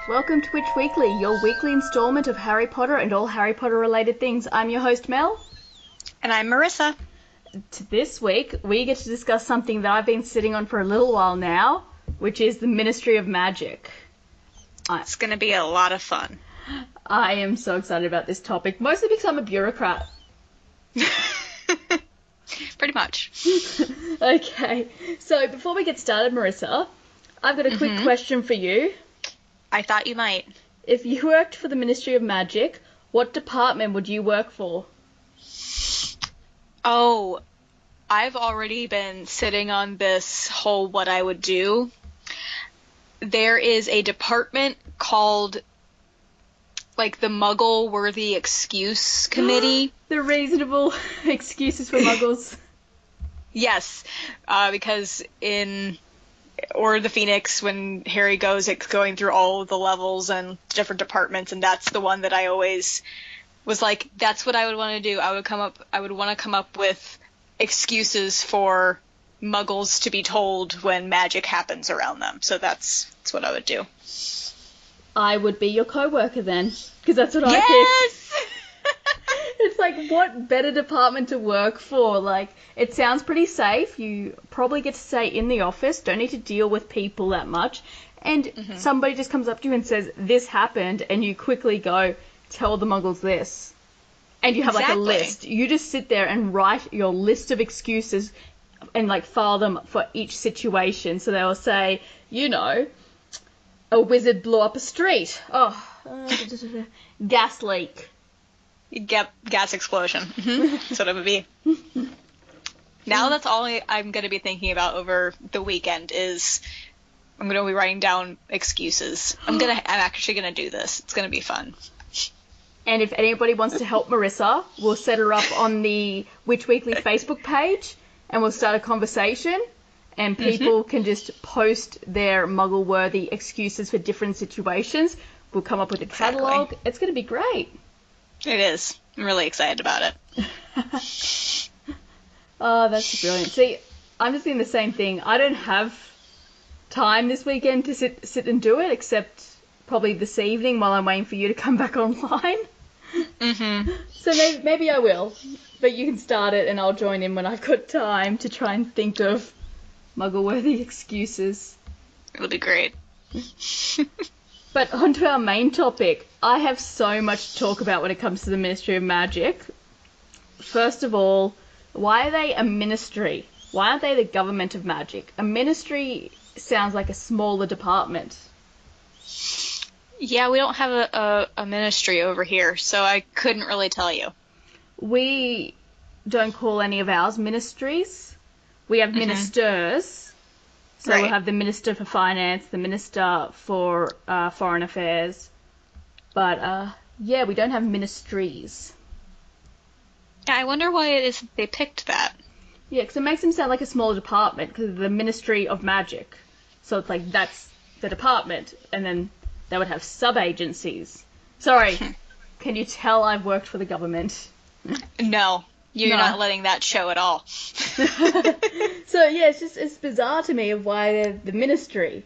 Welcome to Witch Weekly, your weekly installment of Harry Potter and all Harry Potter related things. I'm your host Mel. And I'm Marissa. This week we get to discuss something that I've been sitting on for a little while now, which is the Ministry of Magic. It's going to be a lot of fun. I am so excited about this topic, mostly because I'm a bureaucrat. Pretty much. Okay, so before we get started, Marissa, I've got a quick question for you. I thought you might. If you worked for the Ministry of Magic, what department would you work for? Oh, I've already been sitting on this whole what I would do. There is a department called, like, the Muggle-Worthy Excuse Committee. The reasonable excuses for muggles. Yes, because in Order of the Phoenix, when Harry goes, it's going through all of the levels and different departments, and that's the one that I always was like, that's what I would want to do. I would want to come up with excuses for muggles to be told when magic happens around them. So that's what I would do. I would be your co-worker then, because that's what I picked. It's like, what better department to work for? Like, it sounds pretty safe. You probably get to stay in the office, don't need to deal with people that much. And somebody just comes up to you and says, this happened, and you quickly go, tell the muggles this. And you have like a list. You just sit there and write your list of excuses and like file them for each situation. So they'll say, you know, a wizard blew up a street. Gas leak. Gas explosion. That's what it would be. Now that's all I'm going to be thinking about over the weekend is I'm going to be writing down excuses. I'm actually going to do this. It's going to be fun. And if anybody wants to help Marissa, we'll set her up on the Witch Weekly Facebook page and we'll start a conversation and people can just post their muggle-worthy excuses for different situations. We'll come up with a catalogue. Exactly. It's going to be great. It is. I'm really excited about it. Oh, that's brilliant. See, I'm just doing the same thing. I don't have time this weekend to sit and do it, except probably this evening while I'm waiting for you to come back online. So maybe I will. But you can start it and I'll join in when I've got time to try and think of muggle-worthy excuses. It'll be great. But on to our main topic. I have so much to talk about when it comes to the Ministry of Magic. First of all, why are they a ministry? Why aren't they the government of magic? A ministry sounds like a smaller department. Yeah, we don't have a ministry over here, so I couldn't really tell you. We don't call any of ours ministries. We have ministers. So we'll have the Minister for Finance, the Minister for Foreign Affairs. But, yeah, we don't have ministries. Yeah, I wonder why it is they picked that. Yeah, because it makes them sound like a smaller department, because of the Ministry of Magic. So it's like, that's the department, and then they would have sub-agencies. Sorry, can you tell I've worked for the government? No. You're not letting that show at all. So, yeah, it's bizarre to me of why they're the ministry.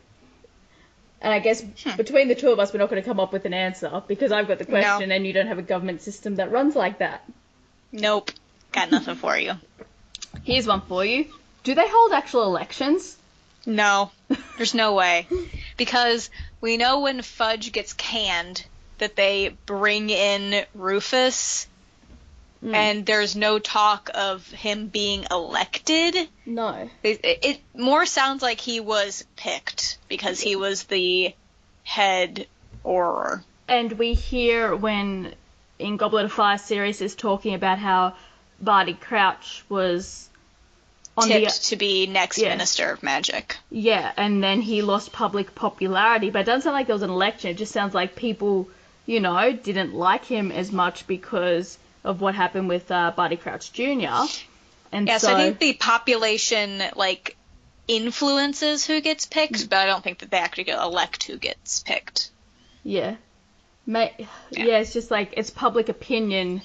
And I guess between the two of us, we're not going to come up with an answer, because I've got the question and you don't have a government system that runs like that. Nope. Got nothing for you. Here's one for you. Do they hold actual elections? No. There's no way. Because we know when Fudge gets canned that they bring in Rufus. And there's no talk of him being elected. No. It more sounds like he was picked because he was the head Auror. And we hear when in Goblet of Fire series is talking about how Barty Crouch was tipped to be next Minister of Magic. Yeah, and then he lost public popularity. But it doesn't sound like there was an election. It just sounds like people, you know, didn't like him as much because of what happened with Barty Crouch Jr. And so I think the population, like, influences who gets picked, but I don't think that they actually elect who gets picked. Yeah. Yeah, it's just like, it's public opinion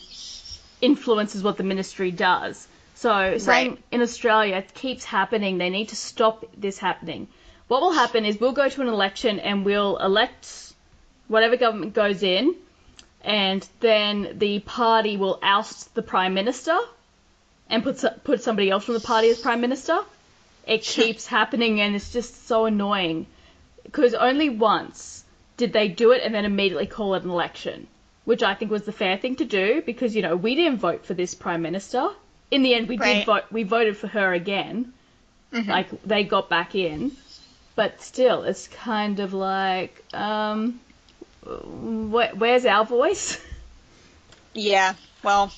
influences what the ministry does. So saying in Australia it keeps happening, they need to stop this happening. What will happen is we'll go to an election and we'll elect whatever government goes in, and then the party will oust the Prime Minister and put somebody else from the party as Prime Minister. It keeps happening, and it's just so annoying. Because only once did they do it and then immediately call it an election, which I think was the fair thing to do, because, you know, we didn't vote for this Prime Minister. In the end, we did vote. We voted for her again. Mm-hmm. Like, they got back in. But still, it's kind of like, where's our voice? Yeah, well,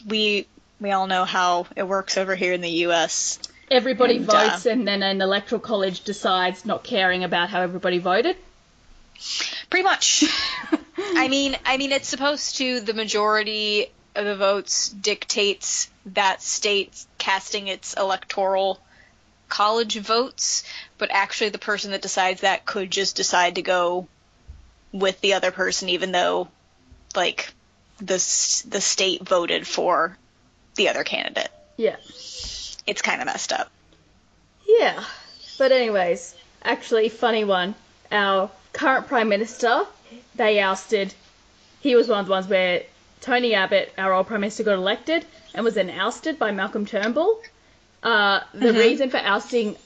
we all know how it works over here in the U.S. Everybody votes, and then an electoral college decides, not caring about how everybody voted? Pretty much. I mean, it's supposed to, the majority of the votes dictates that state casting its electoral college votes, but actually the person that decides that could just decide to go with the other person, even though, like, the state voted for the other candidate. Yeah. It's kind of messed up. Yeah. But anyways, actually, funny one. Our current Prime Minister, they ousted. He was one of the ones where Tony Abbott, our old Prime Minister, got elected and was then ousted by Malcolm Turnbull. The reason for ousting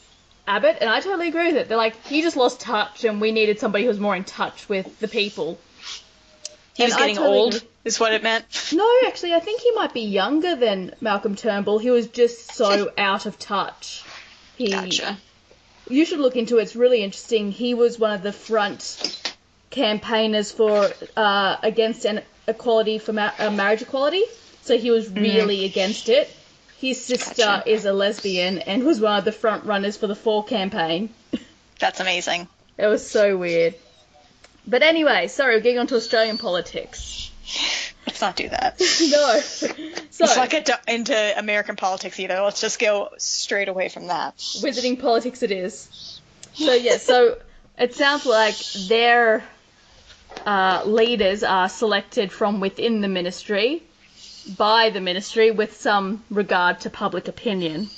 Abbott, and I totally agree with it, they're like, he just lost touch and we needed somebody who was more in touch with the people. He was getting old, is what it meant? No, actually, I think he might be younger than Malcolm Turnbull. He was just so out of touch. Gotcha. You should look into it. It's really interesting. He was one of the front campaigners for against equality for marriage equality. So he was really against it. His sister is a lesbian and was one of the front runners for the For campaign. That's amazing. It was so weird. But anyway, sorry, we're getting on to Australian politics. Let's not do that. No. So, let's not get into American politics either. Let's just go straight away from that. Wizarding politics it is. So, yeah, so it sounds like their leaders are selected from within the ministry, by the ministry, with some regard to public opinion.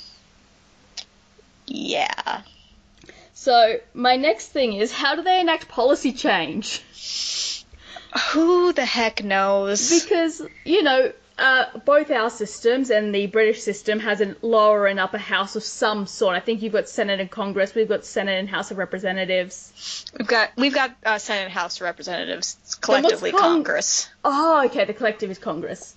Yeah. So, my next thing is, how do they enact policy change? Who the heck knows? Because, you know, both our systems and the British system has a lower and upper house of some sort. I think you've got Senate and Congress. We've got Senate and House of Representatives. We've got Senate and House of Representatives. It's collectively Congress. Oh, okay. The collective is Congress.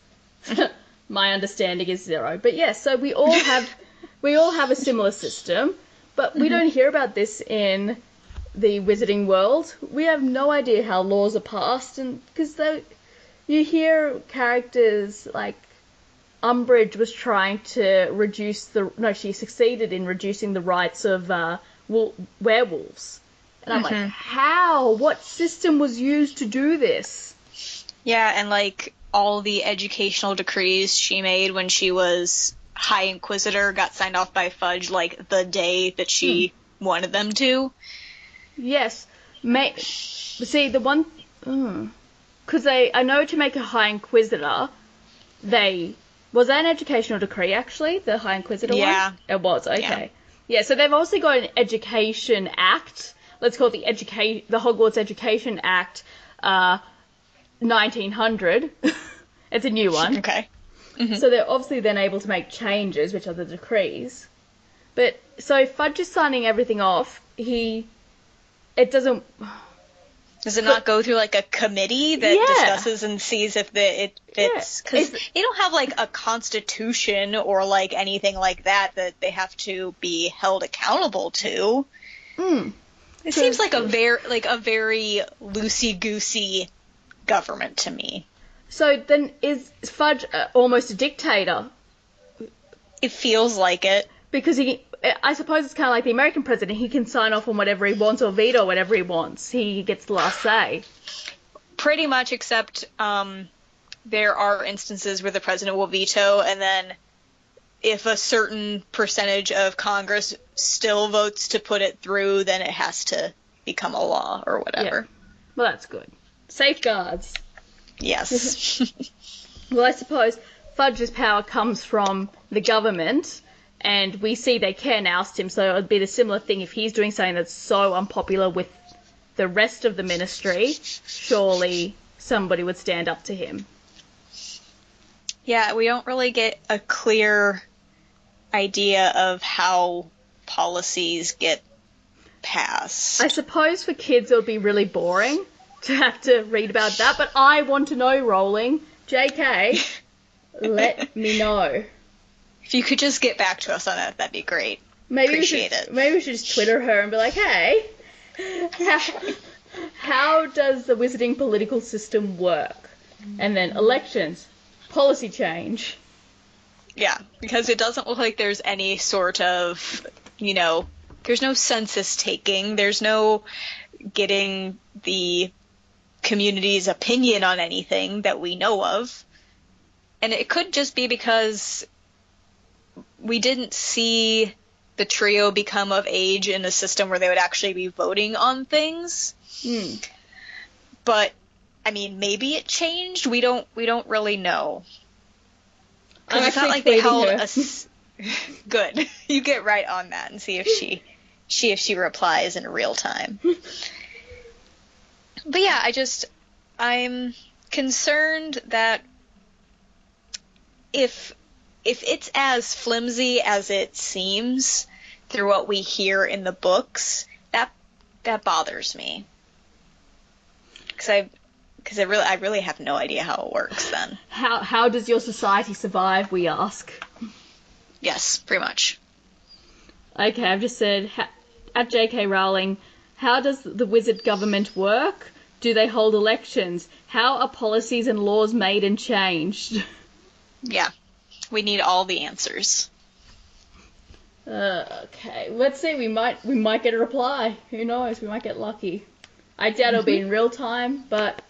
My understanding is 0. But yes, so we all have a similar system, but we don't hear about this in the wizarding world. We have no idea how laws are passed, and because you hear characters like Umbridge was trying to she succeeded in reducing the rights of werewolves. And I'm like, how? What system was used to do this? Yeah, and like all the educational decrees she made when she was High Inquisitor got signed off by Fudge like the day that she wanted them to. Yes. See, the one... Because I know to make a High Inquisitor, was that an educational decree, actually? The High Inquisitor one? Yeah. It was, okay. Yeah, so they've also got an Education Act. Let's call it the Hogwarts Education Act 1900. It's a new one. Okay. So they're obviously then able to make changes, which are the decrees. But, so Fudge is signing everything off. It doesn't... Does it not go through, like, a committee that discusses and sees if it fits? Because they don't have, like, a constitution or, like, anything like that they have to be held accountable to. It seems like a very loosey-goosey government to me. So then is Fudge almost a dictator? It feels like it. Because I suppose it's kind of like the American president. He can sign off on whatever he wants or veto whatever he wants. He gets the last say. Pretty much, except there are instances where the president will veto, and then if a certain percentage of Congress still votes to put it through, then it has to become a law or whatever. Yeah. Well, that's good. Safeguards. Yes. Well, I suppose Fudge's power comes from the government, and we see they can oust him, so it would be the similar thing if he's doing something that's so unpopular with the rest of the ministry, surely somebody would stand up to him. Yeah, we don't really get a clear idea of how policies get passed. I suppose for kids it would be really boring to have to read about that, but I want to know, Rowling. JK, let me know. If you could just get back to us on that, that'd be great. Appreciate it. Maybe we should just Twitter her and be like, hey, how does the wizarding political system work? And then elections, policy change. Yeah, because it doesn't look like there's any sort of, there's no census taking, there's no getting the community's opinion on anything that we know of. And it could just be because we didn't see the trio become of age in a system where they would actually be voting on things. But, I mean, maybe it changed. We don't really know. Because I felt like they held a... Good. You get right on that and see if she replies in real time. But yeah, I'm concerned that if it's as flimsy as it seems through what we hear in the books, that bothers me. Because I really have no idea how it works then. How does your society survive, we ask? Yes, pretty much. Okay, I've just said, at J.K. Rowling, how does the wizard government work? Do they hold elections? How are policies and laws made and changed? Yeah, we need all the answers. Okay, let's see, we might get a reply. Who knows, we might get lucky. I doubt it'll be in real time, but...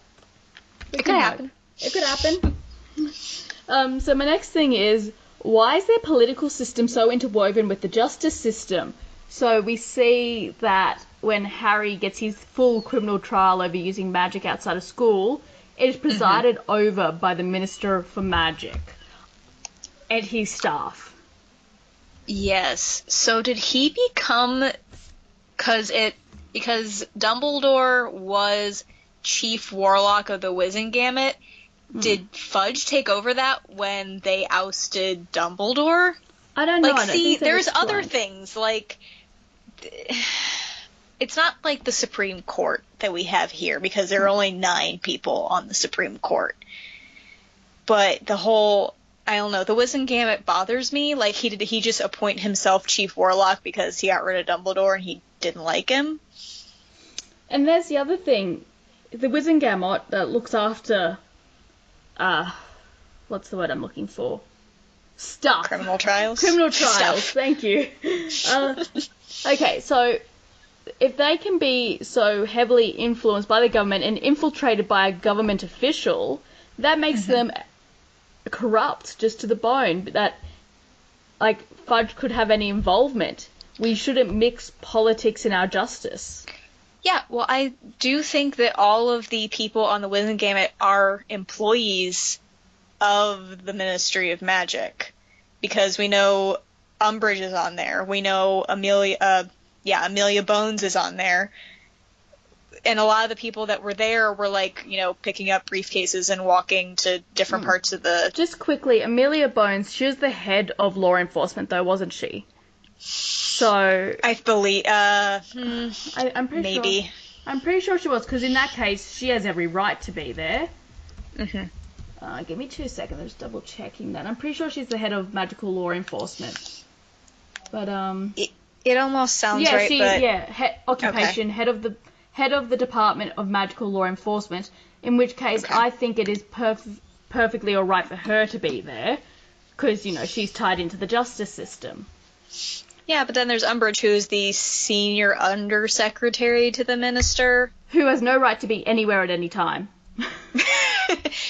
It could happen. It could happen. So my next thing is, why is their political system so interwoven with the justice system? So we see that when Harry gets his full criminal trial over using magic outside of school, it is presided over by the Minister for Magic and his staff. Yes. So did he become... Because Dumbledore was Chief Warlock of the Wizengamot, did Fudge take over that when they ousted Dumbledore? I don't know. There's other things, it's not like the Supreme Court that we have here, because there are only 9 people on the Supreme Court. But the whole, I don't know, the Wizengamot bothers me. Like, did he just appoint himself Chief Warlock because he got rid of Dumbledore and he didn't like him? And there's the other thing. The Wizengamot that looks after, what's the word I'm looking for? Stuff. Criminal trials? Criminal trials, Stuff. Thank you. Okay, so if they can be so heavily influenced by the government and infiltrated by a government official, that makes them corrupt just to the bone, that, Fudge could have any involvement. We shouldn't mix politics in our justice. Yeah, well, I do think that all of the people on the Wizengamot are employees of the Ministry of Magic, because we know Umbridge is on there. We know Amelia Bones is on there. And a lot of the people that were there were picking up briefcases and walking to different parts of the... Just quickly, Amelia Bones, she was the head of law enforcement though, wasn't she? So... I believe, I'm pretty maybe. Sure, I'm pretty sure she was, because in that case, she has every right to be there. Give me 2 seconds, I'm just double checking that. I'm pretty sure she's the head of magical law enforcement. But, It almost sounds right, but... occupation, okay. Head of the Department of Magical Law Enforcement, in which case I think it is perfectly alright for her to be there, because, she's tied into the justice system. Yeah, but then there's Umbridge, who is the senior undersecretary to the minister. Who has no right to be anywhere at any time.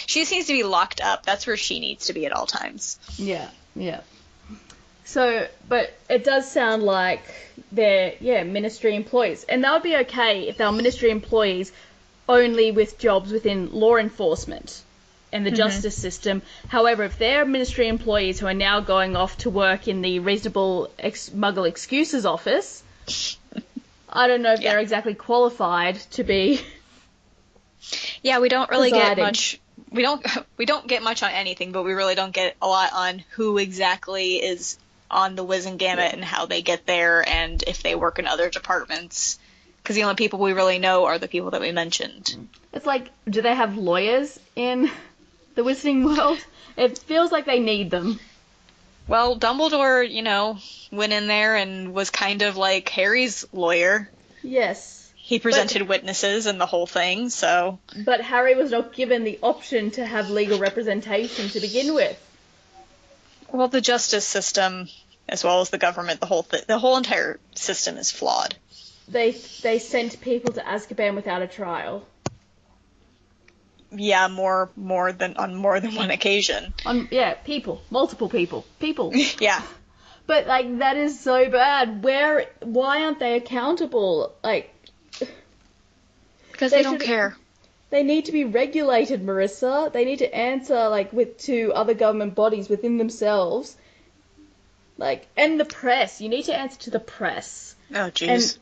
She seems to be locked up. That's where she needs to be at all times. Yeah. So, but it does sound like they're, ministry employees. And that would be okay if they were ministry employees only with jobs within law enforcement and the justice system. However, if they're ministry employees who are now going off to work in the reasonable Muggle excuses office, I don't know if they're exactly qualified to be. Yeah, we don't really presiding. get much. We don't get much on anything, but we really don't get a lot on who exactly is on the Whiz and Gamut and how they get there and if they work in other departments. Because the only people we really know are the people that we mentioned. It's like, do they have lawyers in the Wizarding World? It feels like they need them. Well, Dumbledore, went in there and was kind of like Harry's lawyer. Yes. He presented witnesses and the whole thing, so... But Harry was not given the option to have legal representation to begin with. Well, the justice system, as well as the government, the whole entire system is flawed. They sent people to Azkaban without a trial. Yeah, more than on more than one occasion. Multiple people. Yeah. But that is so bad. Why aren't they accountable? Because they don't care. They need to be regulated, Marissa. They need to answer to other government bodies within themselves. And the press. You need to answer to the press. Oh, jeez.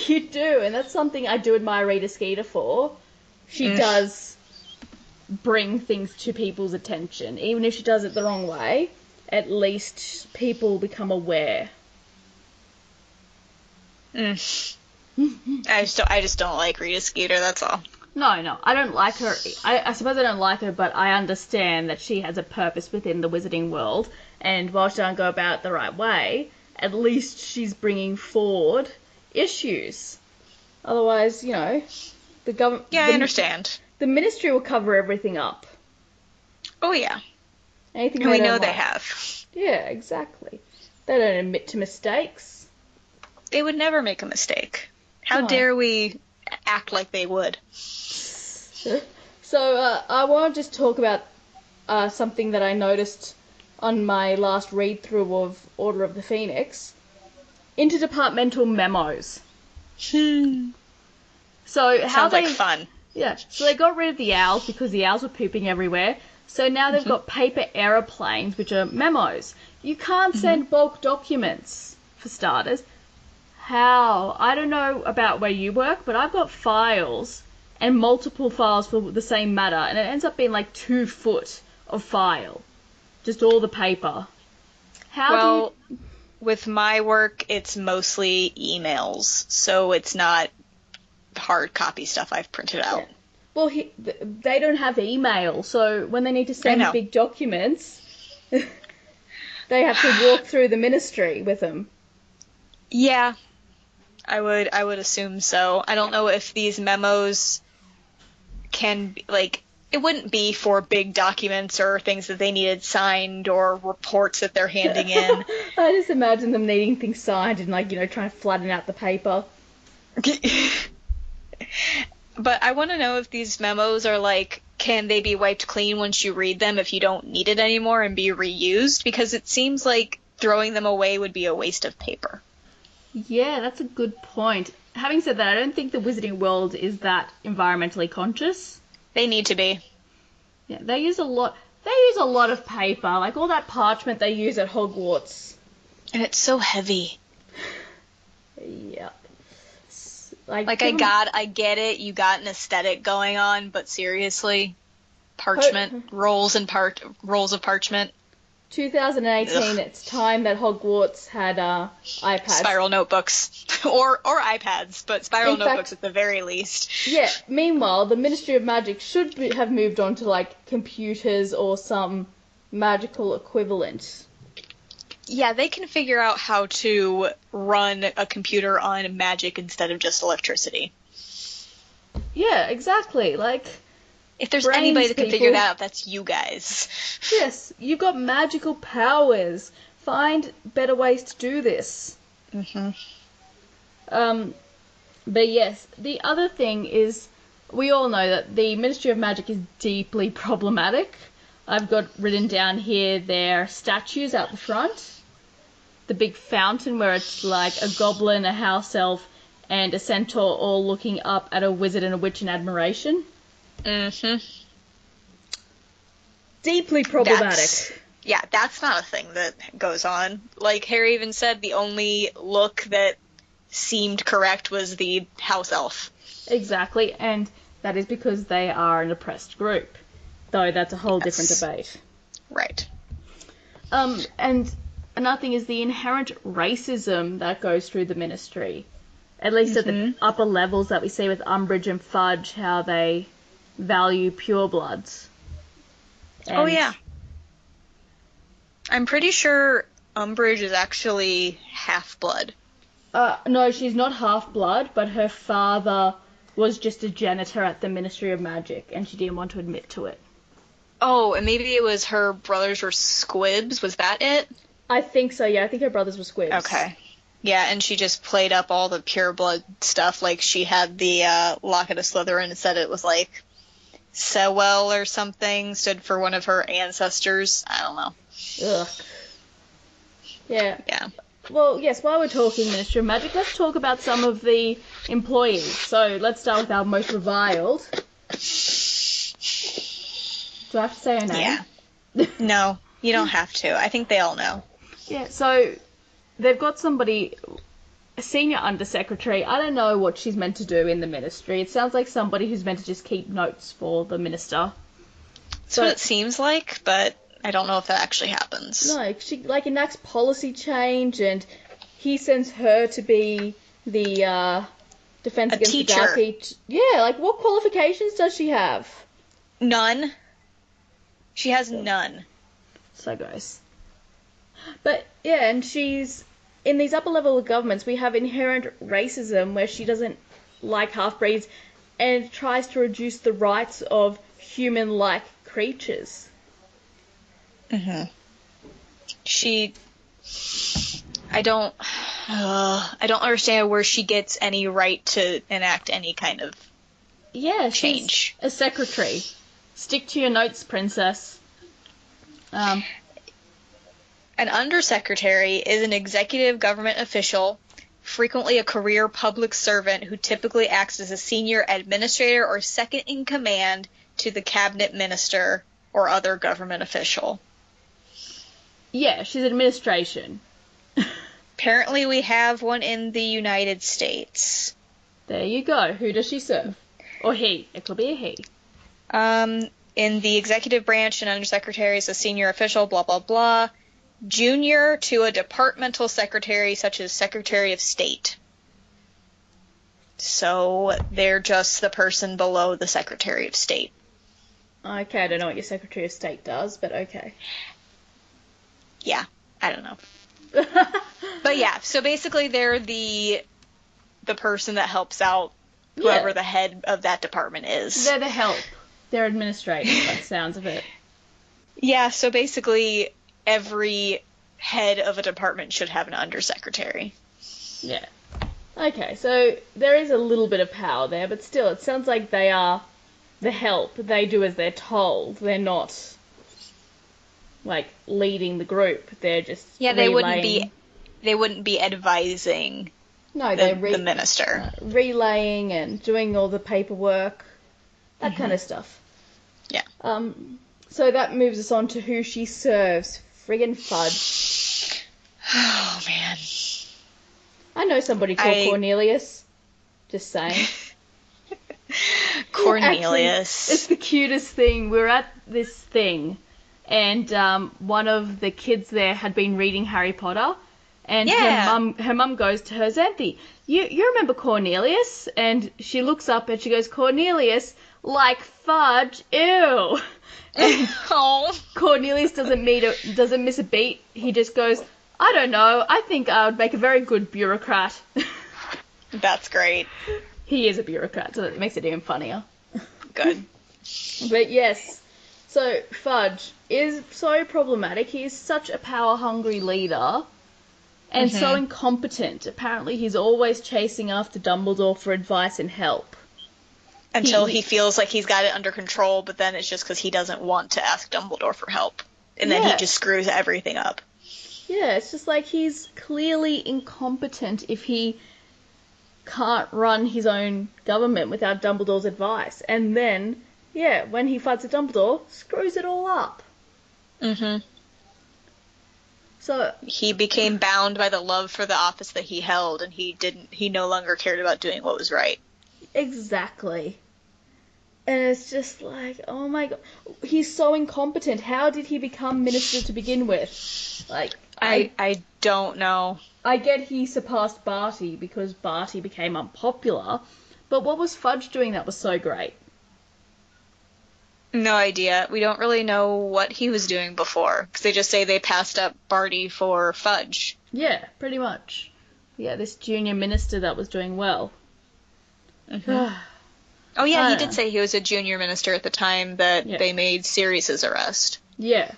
You do, and that's something I do admire Rita Skeeter for. She does bring things to people's attention. Even if she does it the wrong way, at least people become aware. I just don't like Rita Skeeter, that's all. No, I don't like her. I suppose I don't like her, but I understand that she has a purpose within the wizarding world, and while she doesn't go about it the right way, at least she's bringing forward issues. Otherwise, the government... Yeah, I understand. The ministry will cover everything up. Oh, yeah. Anything and we know they have. Yeah, exactly. They don't admit to mistakes. They would never make a mistake. How dare we act like they would? So, I want to just talk about something that I noticed on my last read-through of Order of the Phoenix. Interdepartmental memos. So Sounds like fun. Yeah, so they got rid of the owls because the owls were pooping everywhere. So now they've got paper aeroplanes, which are memos. You can't send bulk documents, for starters. How? I don't know about where you work, but I've got files and multiple files for the same matter, and it ends up being 2 foot of file. Just all the paper. With my work, it's mostly emails, so it's not hard copy stuff I've printed out. Yeah. Well, they don't have email, so when they need to send big documents, they have to walk through the ministry with them. Yeah, I would assume so. I don't know if these memos can, it wouldn't be for big documents or things that they needed signed or reports that they're handing in. I just imagine them needing things signed and, trying to flatten out the paper. But I want to know if these memos are can they be wiped clean once you read them if you don't need it anymore and be reused? Because it seems like throwing them away would be a waste of paper. Yeah, that's a good point. Having said that, I don't think the wizarding world is that environmentally conscious. They need to be. Yeah, they use a lot of paper, all that parchment they use at Hogwarts. And it's so heavy. Yeah. I get it, you got an aesthetic going on, but seriously, parchment, rolls of parchment. 2018, Ugh. It's time that Hogwarts had iPads. Spiral notebooks. or iPads, but spiral notebooks at the very least. Yeah, meanwhile, the Ministry of Magic should have moved on to, computers or some magical equivalent. Yeah, they can figure out how to run a computer on magic instead of just electricity. Yeah, exactly. If there's anybody that can figure that out, that's you guys. Yes, you've got magical powers. Find better ways to do this. Mm-hmm. But yes, the other thing is, we all know that the Ministry of Magic is deeply problematic. I've got written down here their statues out the front. The big fountain where it's a goblin, a house elf, and a centaur all looking up at a wizard and a witch in admiration. Mm-hmm. Deeply problematic. That's not a thing that goes on. Harry even said, the only look that seemed correct was the house elf. Exactly, and that is because they are an oppressed group. Though that's a whole different debate. Right. And another thing is the inherent racism that goes through the Ministry. At least at the upper levels that we see with Umbridge and Fudge, how they value purebloods. Oh, yeah. I'm pretty sure Umbridge is actually half-blood. No, she's not half-blood, but her father was just a janitor at the Ministry of Magic, and she didn't want to admit to it. Oh, and maybe it was her brothers were squibs. Was that it? I think so, yeah. I think her brothers were squibs. Okay. Yeah, and she just played up all the pureblood stuff. Like, she had the Locket of Slytherin and said it was, like, Sewell or something, stood for one of her ancestors. I don't know. Ugh. Yeah. Yeah. Well, yes, while we're talking Ministry of Magic, let's talk about some of the employees. So, let's start with our most reviled. Do I have to say her name? Yeah. No, you don't have to. I think they all know. Yeah, so they've got somebody, a senior undersecretary. I don't know what she's meant to do in the Ministry. It sounds like somebody who's meant to just keep notes for the minister. That's what it seems like, but I don't know if that actually happens. No, she enacts policy change, and he sends her to be the defense against teacher. the dark. Yeah, what qualifications does she have? None. She has none. So gross. But yeah, and she's in these upper level of governments. We have inherent racism where she doesn't like half-breeds and tries to reduce the rights of human-like creatures. I don't understand where she gets any right to enact any kind of change. She's a secretary. Stick to your notes, princess. An undersecretary is an executive government official, frequently a career public servant who typically acts as a senior administrator or second in command to the cabinet minister or other government official. Yeah, she's administration. Apparently we have one in the United States. There you go. Who does she serve? Or he. It could be a he. In the executive branch, an undersecretary is a senior official, blah, blah, blah. Junior to a departmental secretary, such as Secretary of State. So they're just the person below the Secretary of State. Okay, I don't know what your Secretary of State does, but okay. Yeah, I don't know. But yeah, so basically they're the person that helps out whoever the head of that department is. They're the help. They're administrators, by the sounds of it. Yeah, so basically every head of a department should have an undersecretary. Yeah. Okay, so there is a little bit of power there, but still, it sounds like they are the help. They do as they're told. They're not, leading the group. They're just relaying. They wouldn't be advising the minister. Relaying and doing all the paperwork. That kind of stuff. Yeah. So that moves us on to who she serves. Friggin' Fudge. Oh, man. I know somebody called Cornelius. Just saying. Cornelius. Actually, it's the cutest thing. We're at this thing, and one of the kids there had been reading Harry Potter, and her mum goes to her, Xanthi, you remember Cornelius? And she looks up and she goes, Cornelius, like Fudge, ew. And Cornelius doesn't miss a beat. He just goes, I don't know. I think I would make a very good bureaucrat. That's great. He is a bureaucrat, so it makes it even funnier. Good. But yes, so Fudge is so problematic. He is such a power-hungry leader and so incompetent. Apparently he's always chasing after Dumbledore for advice and help. Until he feels like he's got it under control, but then it's just because he doesn't want to ask Dumbledore for help. And then he just screws everything up. Yeah, it's just like he's clearly incompetent if he can't run his own government without Dumbledore's advice. And then, when he fights with Dumbledore, screws it all up. So he became bound by the love for the office that he held, and he no longer cared about doing what was right. exactly. And it's just like, oh my god, he's so incompetent. How did he become minister to begin with? Like, I don't know. I get he surpassed Barty because Barty became unpopular, but what was Fudge doing that was so great? No idea. We don't really know what he was doing before, because they just say they passed up Barty for Fudge. Yeah, pretty much. Yeah, this junior minister that was doing well. Mm-hmm. Oh yeah, he did say he was a junior minister at the time that they made Sirius's arrest. Yeah.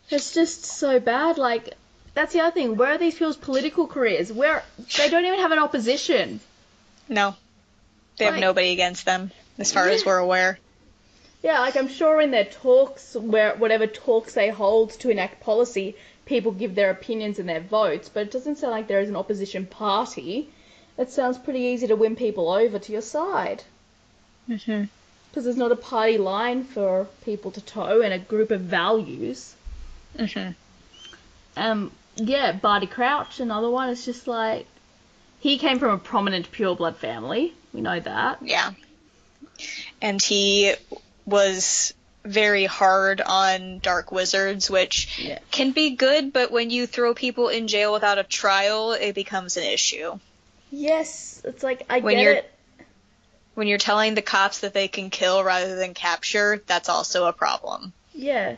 It's just so bad. Like, that's the other thing. Where are these people's political careers? Where they don't even have an opposition. No. They have nobody against them, as far as we're aware. Yeah, like I'm sure in their talks, whatever talks they hold to enact policy, people give their opinions and their votes, but it doesn't sound like there is an opposition party. It sounds pretty easy to win people over to your side. Mm-hmm. Because there's not a party line for people to toe and a group of values. Mm-hmm. Yeah, Barty Crouch, another one. It's just like, he came from a prominent pureblood family. We know that. Yeah. And he was very hard on dark wizards, which can be good, but when you throw people in jail without a trial, it becomes an issue. Yes, it's like, I get it. When you're telling the cops that they can kill rather than capture, that's also a problem. Yeah,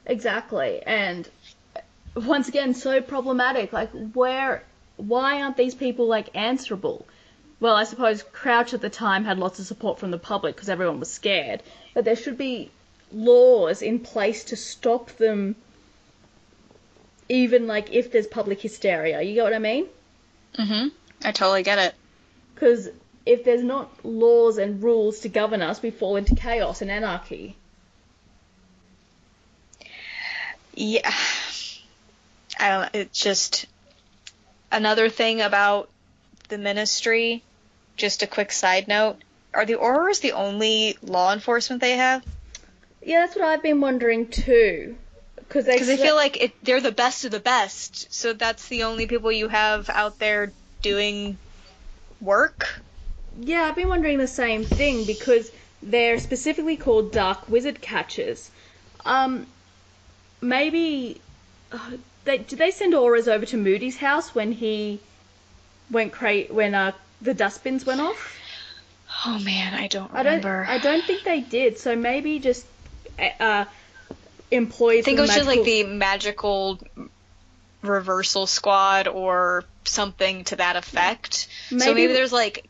exactly. And once again, so problematic. Like, why aren't these people, like, answerable? Well, I suppose Crouch at the time had lots of support from the public because everyone was scared. But there should be laws in place to stop them, even, like, if there's public hysteria. You get what I mean? Mm-hmm. I totally get it. Because if there's not laws and rules to govern us, we fall into chaos and anarchy. Yeah. I don't know. It's just another thing about the ministry. Just a quick side note. Are the Aurors the only law enforcement they have? Yeah, that's what I've been wondering too. Because I feel like they're the best of the best. So that's the only people you have out there doing work? Yeah, I've been wondering the same thing because they're specifically called Dark Wizard Catchers. Maybe did they send auras over to Moody's house when he went when the dustbins went off? Oh man, I don't remember. I don't think they did. So maybe just employees. I think it was just like the magical reversal squad or something to that effect. So maybe there's like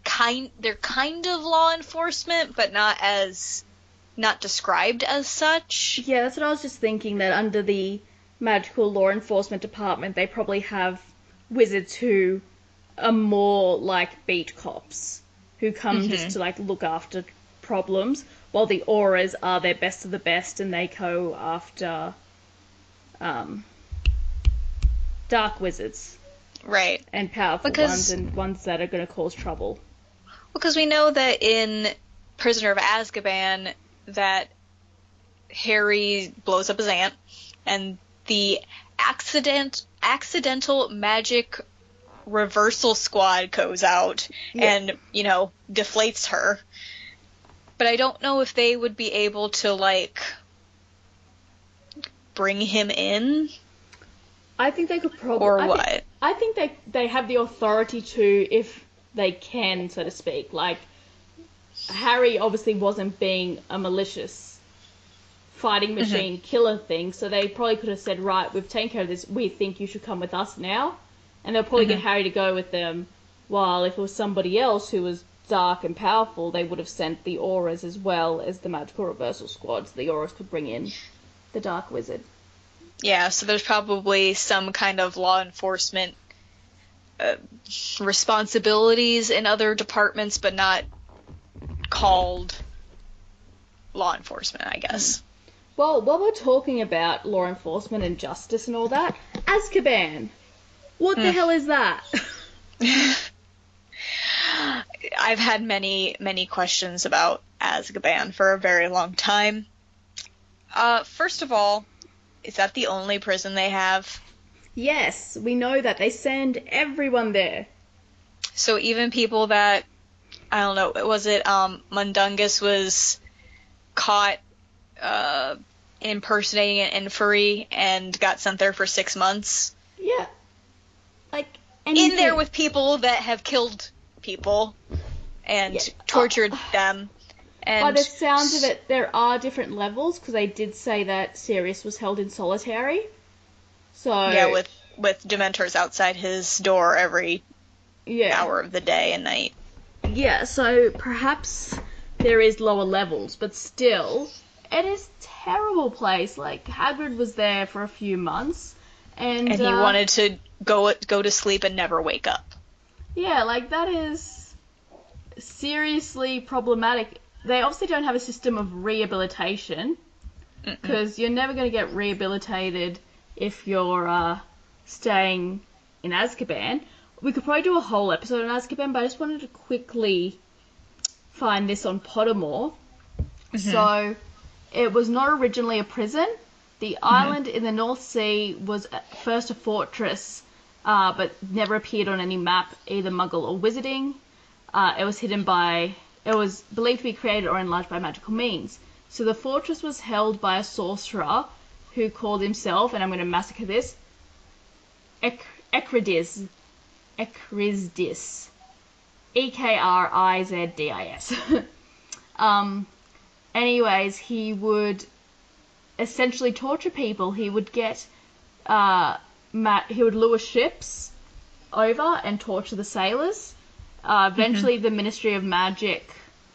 they're kind of law enforcement, but not described as such. Yeah, that's what I was just thinking, that under the magical law enforcement department, they probably have wizards who are more like beat cops, who come just to like look after problems, while the auras are their best of the best and they go after dark wizards. Right. And powerful ones and ones that are going to cause trouble. Because we know that in Prisoner of Azkaban that Harry blows up his aunt and the accidental magic reversal squad goes out and, deflates her. But I don't know if they would be able to, like, bring him in. I think they could probably... Or what? I think they have the authority to, if they can, so to speak. Like, Harry obviously wasn't being a malicious fighting machine killer thing, so they probably could have said, right, we've taken care of this, we think you should come with us now. And they'll probably get Harry to go with them, while if it was somebody else who was dark and powerful, they would have sent the auras as well as the magical reversal squad, so the auras could bring in the dark wizard. Yeah, so there's probably some kind of law enforcement responsibilities in other departments, but not called law enforcement, I guess. Well, while we're talking about law enforcement and justice and all that, Azkaban. What the hell is that? I've had many, many questions about Azkaban for a very long time. First of all, Is that the only prison they have? Yes, we know that. They send everyone there. So even people that, I don't know, was it Mundungus was caught impersonating an inferi and got sent there for 6 months? Yeah. Like, anything. In there with people that have killed people and tortured them. And by the sounds of it, there are different levels, because they did say that Sirius was held in solitary. So yeah, with Dementors outside his door every hour of the day and night. Yeah, so perhaps there is lower levels, but still, it is a terrible place. Like, Hagrid was there for a few months, and he wanted to go to sleep and never wake up. Yeah, like, that is seriously problematic. They obviously don't have a system of rehabilitation, because you're never going to get rehabilitated if you're staying in Azkaban. We could probably do a whole episode on Azkaban, but I just wanted to quickly find this on Pottermore. So, it was not originally a prison. The island in the North Sea was at first a fortress, but never appeared on any map, either Muggle or Wizarding. It was believed to be created or enlarged by magical means. So the fortress was held by a sorcerer who called himself, and I'm going to massacre this, Ekrizdis. Ekrizdis. Anyways, he would essentially torture people. He would get, he would lure ships over and torture the sailors. Eventually, the Ministry of Magic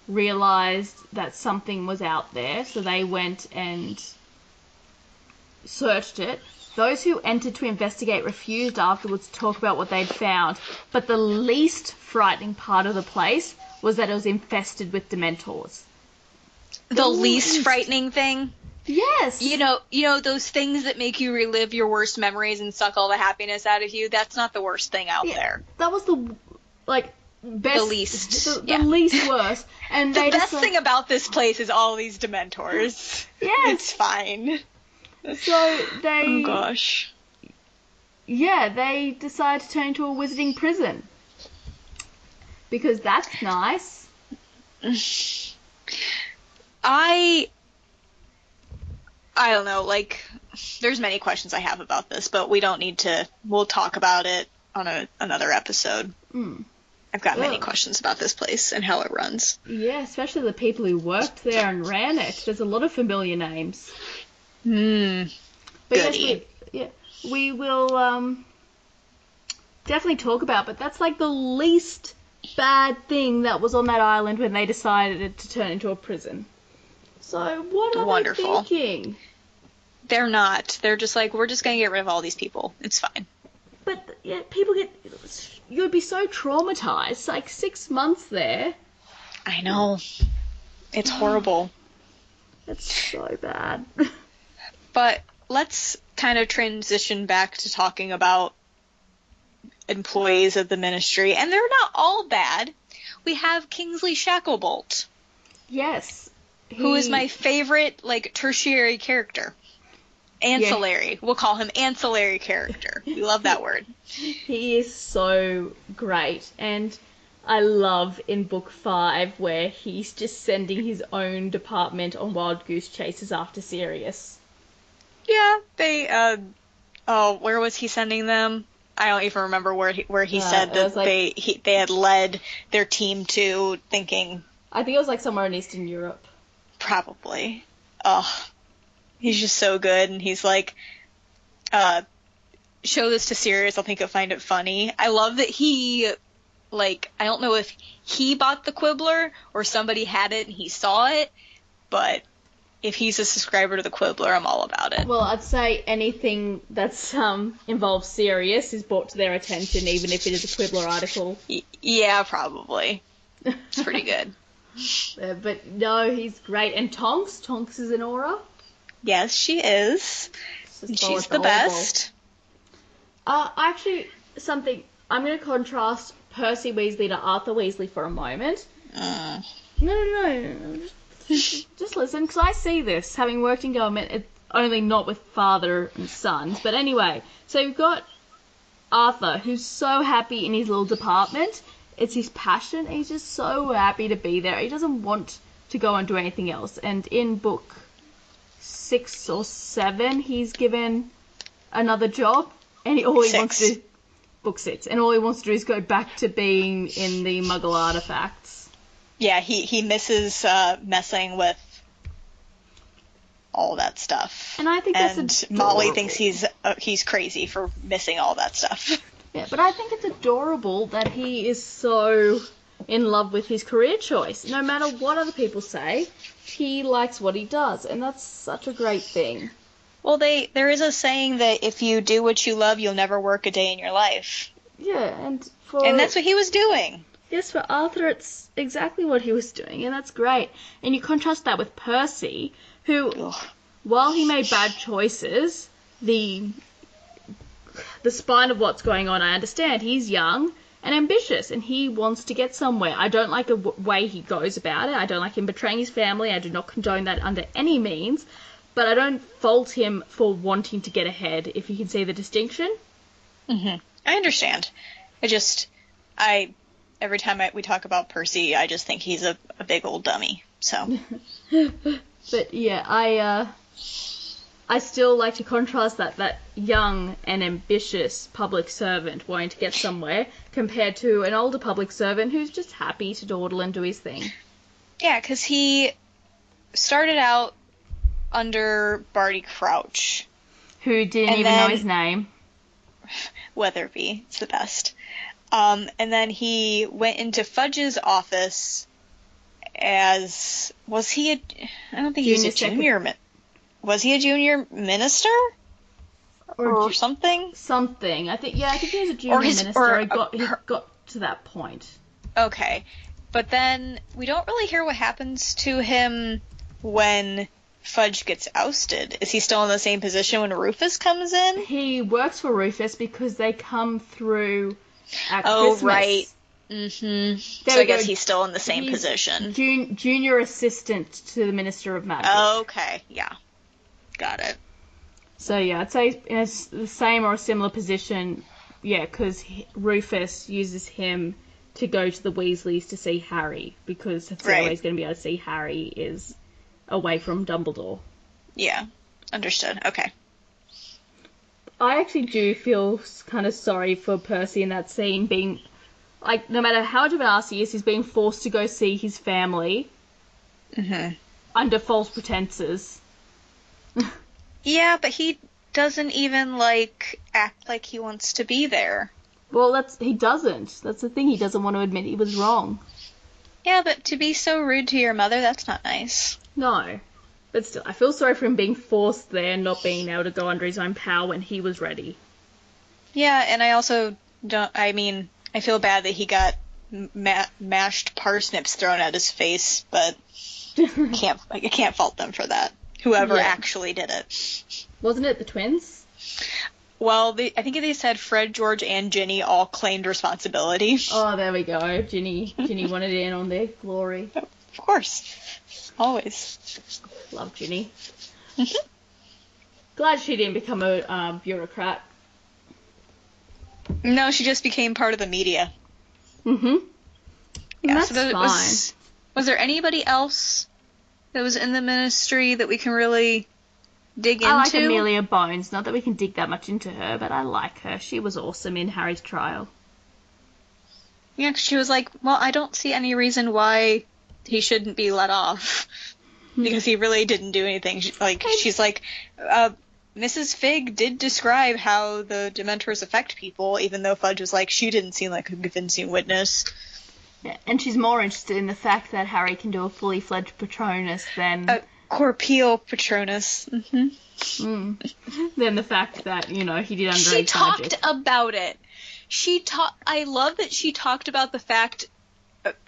realized that something was out there, so they went and searched it. Those who entered to investigate refused afterwards to talk about what they'd found, but the least frightening part of the place was that it was infested with Dementors. The least frightening thing? Yes. You know those things that make you relive your worst memories and suck all the happiness out of you? That's not the worst thing out there. That was the, best... The least. The least worst. And the best thing about this place is all these Dementors. Yes. It's fine. So they... Oh, gosh. Yeah, they decide to turn into a wizarding prison. Because that's nice. I don't know, there's many questions I have about this, but we don't need to, we'll talk about it on another episode. I've got many questions about this place and how it runs. Yeah, especially the people who worked there and ran it. There's a lot of familiar names. But goody. Yes, we will definitely talk about, but that's the least bad thing that was on that island when they decided to turn into a prison. So what are they thinking? They're not. They're just we're just going to get rid of all these people. It's fine. But yeah, you'd be so traumatized. 6 months there. I know. It's horrible. It's so bad. But let's kind of transition back to talking about employees of the Ministry, and they're not all bad. We have Kingsley Shacklebolt. Yes. Who is my favorite, tertiary character. Ancillary. Yeah. We'll call him ancillary character. We love that word. He is so great, and I love in Book 5 where he's just sending his own department on wild goose chases after Sirius. Yeah, they, where was he sending them? I don't even remember where he said that they had led their team to, thinking... I think it was somewhere in Eastern Europe. Probably. Oh, he's just so good, and he's show this to Sirius, I think he'll find it funny. I love that he, I don't know if he bought the Quibbler or somebody had it and he saw it, but if he's a subscriber to the Quibbler, I'm all about it. Well, I'd say anything that's involves Sirius is brought to their attention, even if it is a Quibbler article. Yeah, probably. It's pretty good. But no, he's great. And Tonks is an aura. Yes, she is. She's the best. Actually, I'm going to contrast Percy Weasley to Arthur Weasley for a moment. No. Just listen, because I see this. Having worked in government, only not with father and sons. But anyway, so you've got Arthur, who's so happy in his little department. It's his passion. He's just so happy to be there. He doesn't want to go and do anything else. And in book 6 or 7, he's given another job, and all he wants to do, book 6, and all he wants to do is go back to being in the Muggle artifacts. Yeah, he misses messing with all that stuff. And I think that's adorable. Molly thinks he's crazy for missing all that stuff. Yeah, but I think it's adorable that he is so in love with his career choice. No matter what other people say, he likes what he does, and that's such a great thing. Well, there is a saying that if you do what you love, you'll never work a day in your life. Yeah, and that's what he was doing. Yes, for Arthur, it's exactly what he was doing, and that's great. And you contrast that with Percy, who, while he made bad choices, the spine of what's going on, I understand. He's young and ambitious, and he wants to get somewhere. I don't like the way he goes about it. I don't like him betraying his family. I do not condone that under any means. But I don't fault him for wanting to get ahead, if you can see the distinction. Mm-hmm. I understand. Every time we talk about Percy, I just think he's a big old dummy. So. But yeah, I still like to contrast that young and ambitious public servant wanting to get somewhere compared to an older public servant who's just happy to dawdle and do his thing. Yeah, because he started out under Barty Crouch. Who didn't even know his name. Weatherby. It's the best. And then he went into Fudge's office as... Was he a... I don't think he was a junior... Was he a junior minister? Or something? Something. I think he was a junior minister. He got to that point. Okay. But then we don't really hear what happens to him when Fudge gets ousted. Is he still in the same position when Rufus comes in? He works for Rufus because they come through at Christmas. Oh, right. Mm-hmm. So I guess he's still in the same position. Junior assistant to the Minister of Magic. Okay, yeah. Got it. So yeah, I'd say in the same or a similar position, yeah, because Rufus uses him to go to the Weasleys to see Harry, because that's the only way he's going to be able to see Harry is away from Dumbledore. Yeah, understood. Okay. I actually do feel kind of sorry for Percy in that scene, being, like, no matter how much of an ass he is, he's being forced to go see his family under false pretenses. Yeah, but he doesn't even, act like he wants to be there. Well, he doesn't. That's the thing, he doesn't want to admit he was wrong. Yeah, but to be so rude to your mother, that's not nice. No. But still, I feel sorry for him being forced there and not being able to go under his own power when he was ready. Yeah, and I also I feel bad that he got mashed parsnips thrown at his face, but I can't fault them for that. Whoever actually did it. Wasn't it the twins? Well, I think they said Fred, George, and Ginny all claimed responsibility. Oh, there we go. Ginny wanted in on their glory. Of course. Always. Love Ginny. Glad she didn't become a bureaucrat. No, she just became part of the media. Mm-hmm. Yeah, that's fine. Was there anybody else that was in the ministry that we can really dig into? I like Amelia Bones. Not that we can dig that much into her, but I like her. She was awesome in Harry's trial. Yeah, 'cause she was like, well, I don't see any reason why he shouldn't be let off. Because he really didn't do anything. She's like, Mrs. Figg did describe how the Dementors affect people, even though Fudge was like, she didn't seem like a convincing witness. Yeah, and she's more interested in the fact that Harry can do a fully fledged Patronus than... A corporeal Patronus. Mm-hmm. Than the fact that, he did underage magic. She talked about it. I love that she talked about the fact...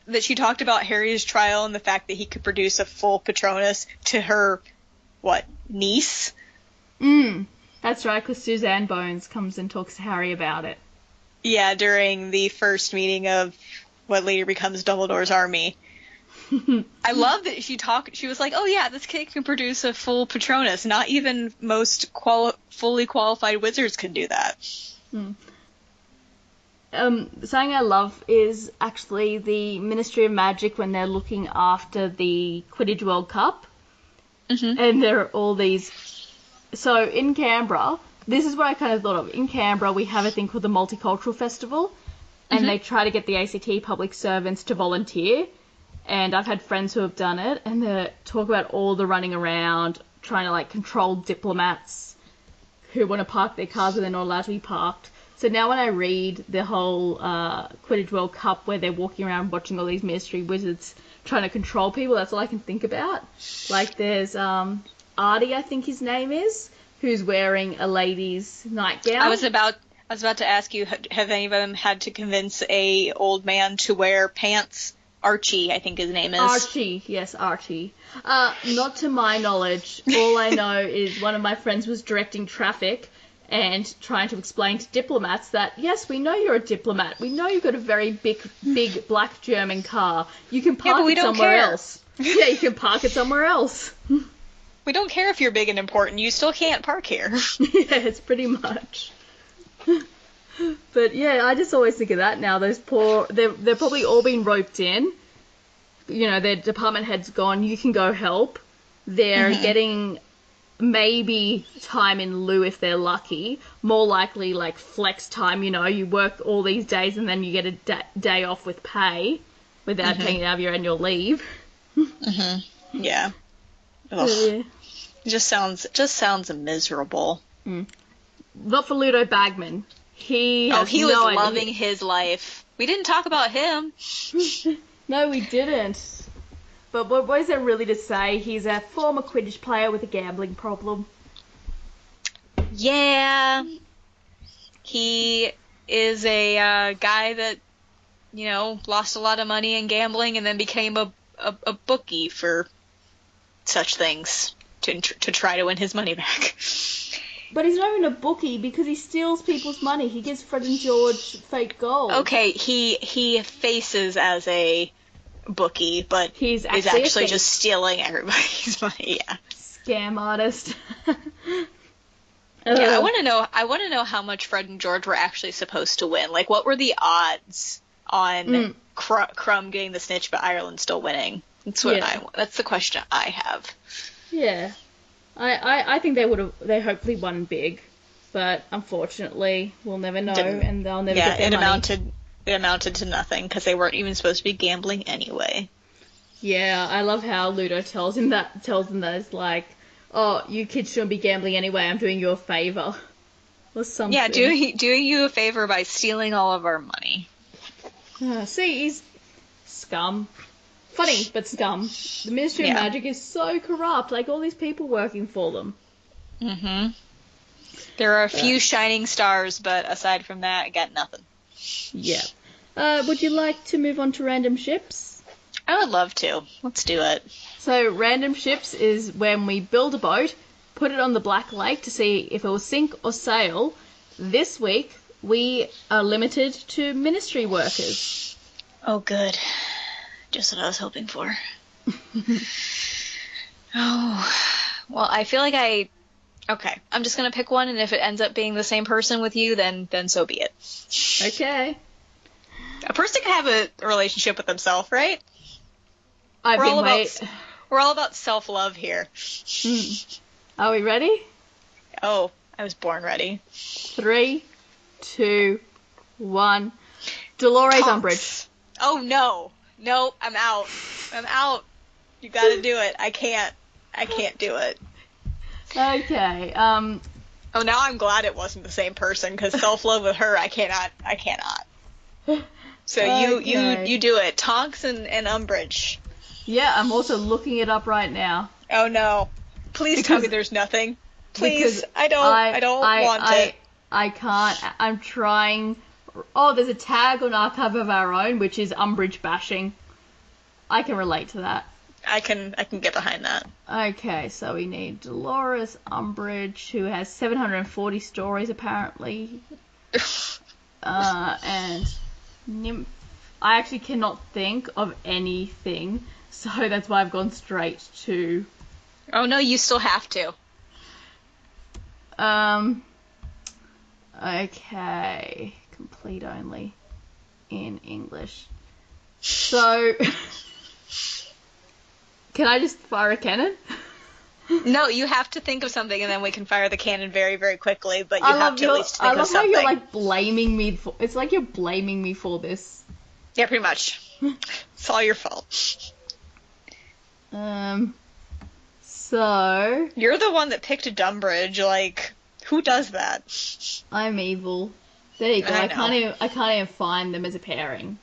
that she talked about Harry's trial and the fact that he could produce a full Patronus to her, niece? That's right, because Suzanne Bones comes and talks to Harry about it. Yeah, during the first meeting of what later becomes Dumbledore's army. I love that she was like, oh yeah, this kid can produce a full Patronus. Not even most fully qualified wizards can do that. Something I love is actually the Ministry of Magic when they're looking after the Quidditch World Cup. And there are all these... So in Canberra, this is what I kind of thought of. In Canberra, we have a thing called the Multicultural Festival, and they try to get the ACT public servants to volunteer. And I've had friends who have done it, and they talk about all the running around, trying to, like, control diplomats who want to park their cars where they're not allowed to be parked. So now when I read the whole Quidditch World Cup where they're walking around watching all these Ministry wizards trying to control people, that's all I can think about. Like, there's Artie, I think his name is, who's wearing a lady's nightgown. I was about to ask you, have any of them had to convince a old man to wear pants? Archie, I think his name is. Archie, yes, Archie. Not to my knowledge. All I know is one of my friends was directing traffic and trying to explain to diplomats that, yes, we know you're a diplomat. We know you've got a very big black German car. You can park it somewhere else. Yeah, you can park it somewhere else. We don't care if you're big and important. You still can't park here. Yeah, it's pretty much. But yeah, I just always think of that now. Those they're probably all been roped in. You know, their department head's gone, you can go help. They're getting maybe time in lieu if they're lucky. More likely, like, flex time, you know, you work all these days and then you get a day off with pay without taking it out of your annual leave. Yeah. Ugh. Yeah. It just sounds miserable. Not for Ludo Bagman. He was loving his life. We didn't talk about him. No, we didn't. But what is there really to say? He's a former Quidditch player with a gambling problem. Yeah. He is a guy that, you know, lost a lot of money in gambling and then became a bookie for such things to try to win his money back. But he's not even a bookie because he steals people's money. He gives Fred and George fake gold. Okay, he faces as a bookie, but he's actually just stealing everybody's money. Yeah, scam artist. Yeah, I want to know how much Fred and George were actually supposed to win. Like, what were the odds on Crumb getting the snitch, but Ireland still winning? That's the question I have. Yeah. I think they hopefully won big, but unfortunately we'll never know, and they'll never get their money. It amounted to nothing because they weren't even supposed to be gambling anyway. Yeah, I love how Ludo tells them that it's like, oh, you kids shouldn't be gambling anyway. I'm doing you a favor, or something. Yeah, doing you a favor by stealing all of our money. See, he's scum. Funny, but scum. The Ministry of Magic is so corrupt. Like, all these people working for them. There are a few shining stars, but aside from that, I got nothing. Yeah. Would you like to move on to random ships? I would love to. Let's do it. So, random ships is when we build a boat, put it on the Black Lake to see if it will sink or sail. This week, we are limited to Ministry workers. Oh, good. Just what I was hoping for. Oh, well, I feel like okay, I'm just going to pick one, and if it ends up being the same person with you, then so be it. Okay. A person can have a relationship with themselves, right? We're all about self-love here. Are we ready? Oh, I was born ready. 3, 2, 1. Dolores Umbridge. Oh, no. No, I'm out. You gotta do it. I can't do it. Okay. Oh, now I'm glad it wasn't the same person, because self-love with her, I cannot. So okay. you do it. Tonks and Umbridge. Yeah, I'm also looking it up right now. Oh no. Please tell me there's nothing. Please. I don't want it. I can't. I'm trying. Oh, there's a tag on Archive of Our Own, which is Umbridge bashing. I can relate to that. I can get behind that. Okay, so we need Dolores Umbridge, who has 740 stories apparently. And Nymph. I actually cannot think of anything So that's why I've gone straight to... Oh, no, you still have to. Okay. Complete only in English. So... Can I just fire a cannon? No, you have to think of something, and then we can fire the cannon very, very quickly, but you have to at least think of something. I love how you're, like, blaming me for... It's like you're blaming me for this. Yeah, pretty much. It's all your fault. So... You're the one that picked a Dumbridge, like, who does that? I'm evil. There you go. I can't even find them as a pairing.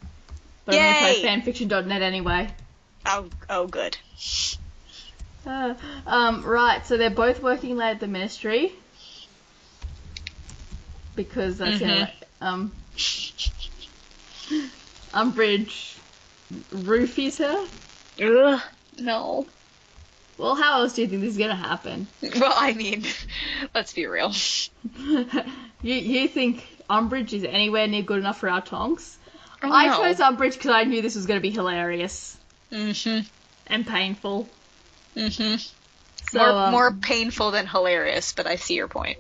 But Yay! I'm going to try fanfiction.net anyway. Oh, good. Right, so they're both working late at the ministry. Because that's Umbridge roofies her. Ugh, no. Well, how else do you think this is going to happen? Well, I mean, let's be real. You think Umbridge is anywhere near good enough for our Tonks? Oh, I no. chose Umbridge because I knew this was going to be hilarious. Mm-hmm. And painful. Mm-hmm. So, more painful than hilarious, but I see your point.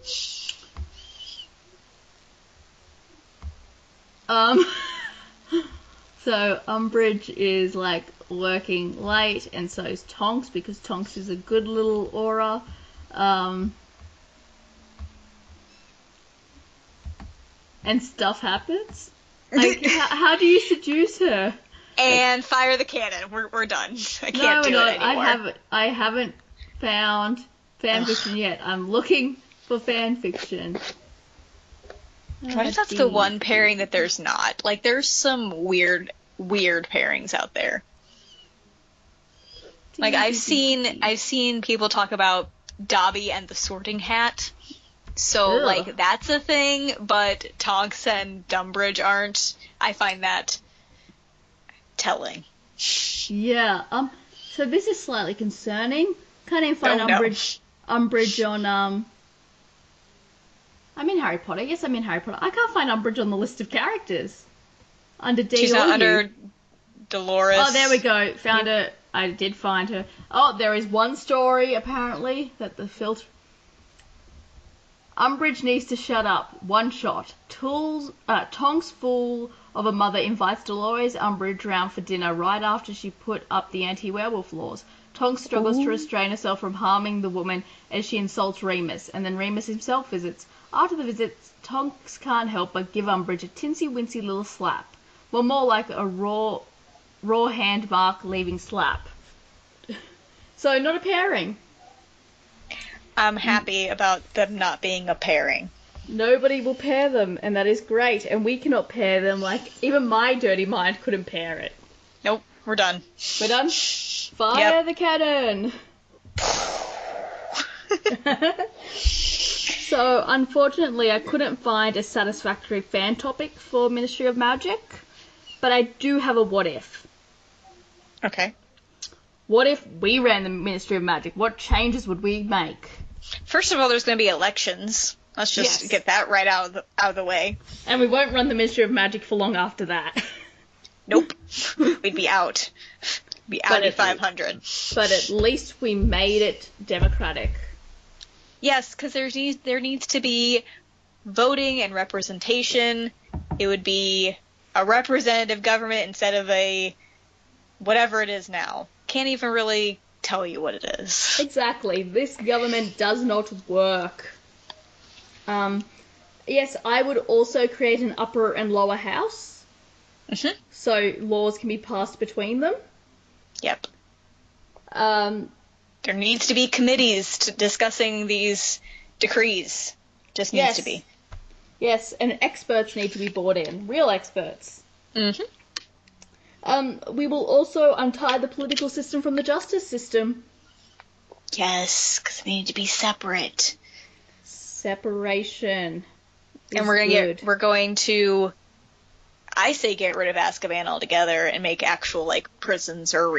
So Umbridge is like working late, and so is Tonks, because Tonks is a good little aura. And stuff happens. How do you seduce her? And fire the cannon. We're done. I can't do it anymore. I haven't found fanfiction yet. I'm looking for fanfiction. What if that's the one pairing that there's not? Like, there's some weird pairings out there. Like, I've seen people talk about Dobby and the Sorting Hat. So, like, that's a thing, but Tonks and Dumbridge aren't. I find that telling. Yeah. So this is slightly concerning. Can't even find Umbridge on I'm in Harry Potter. Yes, I'm in Harry Potter. I can't find Umbridge on the list of characters. Under D. She's not under Dolores. Oh, there we go. Found her. I did find her. Oh, there is one story, apparently, that the filter... Umbridge needs to shut up. One shot. Tonks, fool of a mother, invites Dolores Umbridge round for dinner right after she put up the anti-werewolf laws. Tonks struggles to restrain herself from harming the woman as she insults Remus, and then Remus himself visits. After the visit, Tonks can't help but give Umbridge a tinsy-wincy little slap. Well, more like a raw hand mark leaving slap. So, not a pairing. I'm happy about them not being a pairing. Nobody will pair them, and that is great. And we cannot pair them, like, even my dirty mind couldn't pair it. Nope, we're done. We're done? Fire the cannon! So, unfortunately, I couldn't find a satisfactory fan topic for Ministry of Magic, but I do have a what if. Okay. What if we ran the Ministry of Magic? What changes would we make? First of all, there's going to be elections. Let's just get that right out of the way. And we won't run the Ministry of Magic for long after that. Nope. We'd be out. Be out at 500. But at least we made it democratic. Yes, because there needs to be voting and representation. It would be a representative government instead of a whatever it is now. Can't even really tell you what it is. Exactly. This government does not work. Yes, I would also create an upper and lower house. Mm-hmm. So laws can be passed between them. Yep. There needs to be committees discussing these decrees. Just needs to be. Yes, and experts need to be brought in. Real experts. Mm-hmm. We will also untie the political system from the justice system. Yes, because they need to be separate. Separation. And we're going to, I say, get rid of Azkaban altogether and make actual prisons or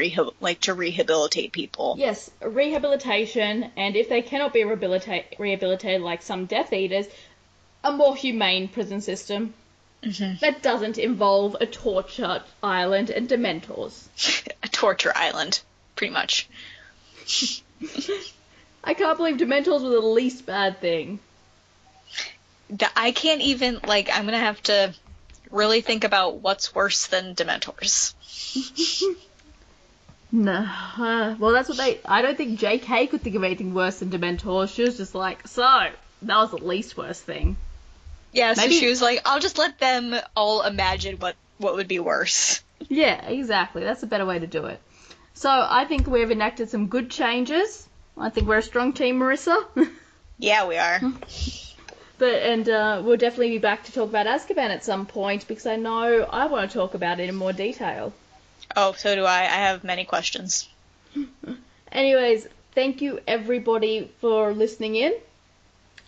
to rehabilitate people. Yes, rehabilitation, and if they cannot be rehabilitated like some Death Eaters, a more humane prison system. that doesn't involve a torture island and Dementors. A torture island, pretty much. I can't believe Dementors were the least bad thing. I can't even, like, I'm gonna have to really think about what's worse than Dementors. No. Well, that's what I don't think JK could think of anything worse than Dementors. She was just like, so, that was the least worst thing. Yeah, so she was like, I'll just let them all imagine what would be worse. Yeah, exactly. That's a better way to do it. So, I think we've enacted some good changes. I think we're a strong team, Marissa. Yeah, we are. We'll definitely be back to talk about Azkaban at some point, because I know I want to talk about it in more detail. Oh, so do I. I have many questions. Anyways, thank you everybody for listening in.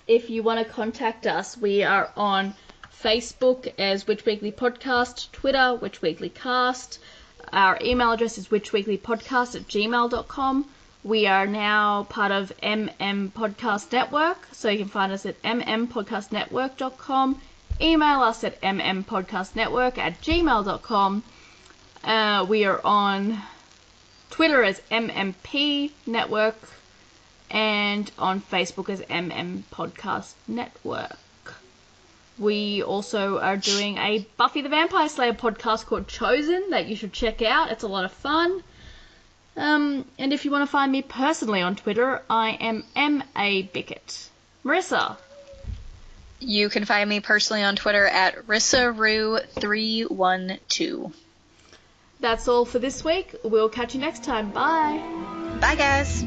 If you want to contact us, we are on Facebook as Witch Weekly Podcast, Twitter, Witch Weekly Cast. Our email address is witchweeklypodcast@gmail.com. We are now part of Podcast Network, so you can find us at mmpodcastnetwork.com. Email us at mmpodcastnetwork@gmail.com. We are on Twitter as MMP Network and on Facebook as Podcast Network. We also are doing a Buffy the Vampire Slayer podcast called Chosen that you should check out. It's a lot of fun. And if you want to find me personally on Twitter, I am M.A. Bickett. Marissa? You can find me personally on Twitter at RissaRoo312. That's all for this week. We'll catch you next time. Bye. Bye, guys.